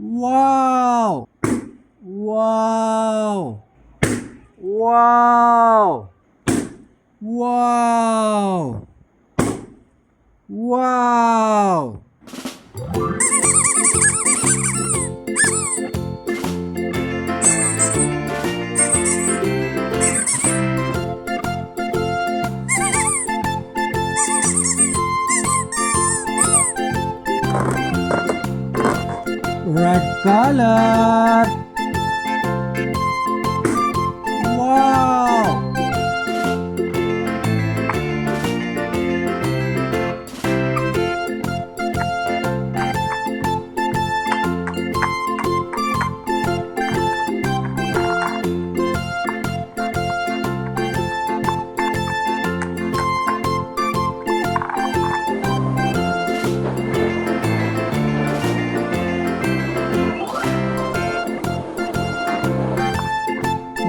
Wow! Wow! Wow! Wow! Wow! Red color. Wow!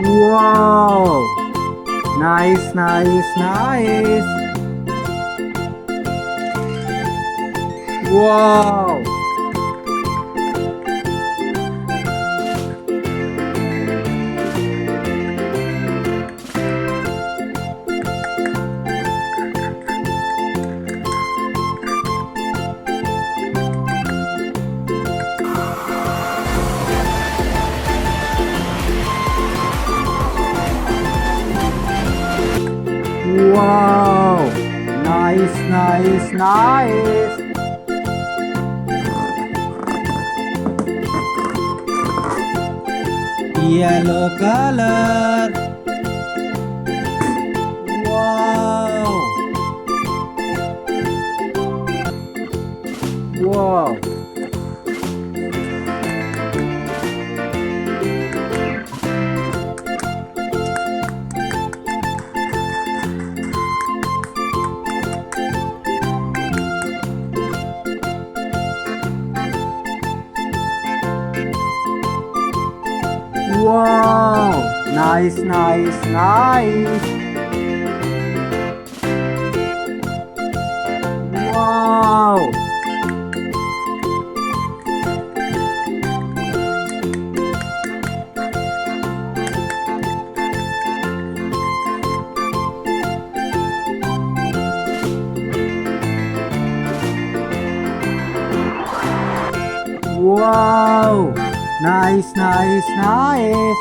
Wow! Nice, nice, nice. Wow! Wow! Nice, nice, nice. Yellow color. Wow! Wow! Wow! Nice, nice, nice. Wow! Wow! Nice, nice, nice.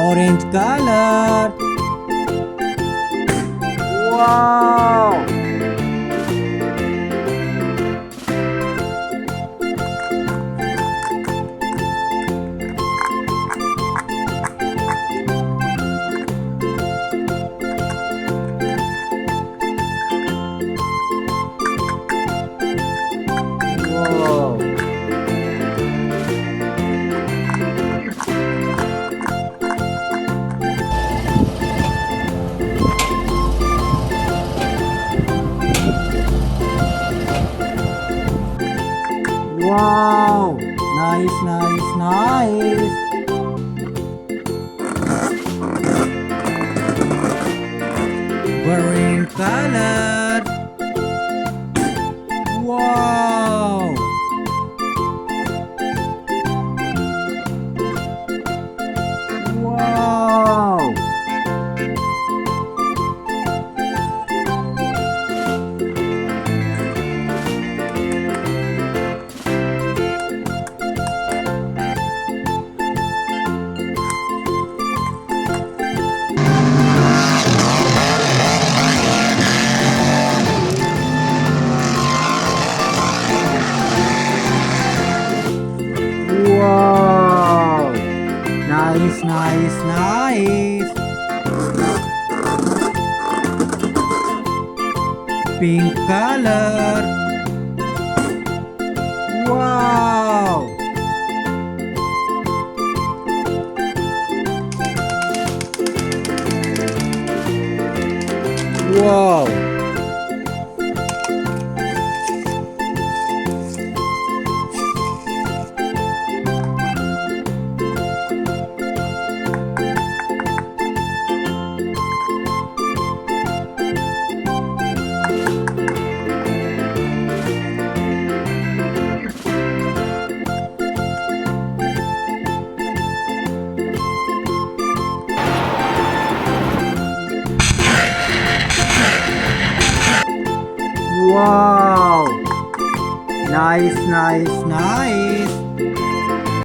Orange color. Wow! Wow! Wow! Nice, nice, nice. Green color. Wow! Wow! Wow! Nice, nice, nice. Pink color. Wow! Wow! Wow! Nice, nice, nice!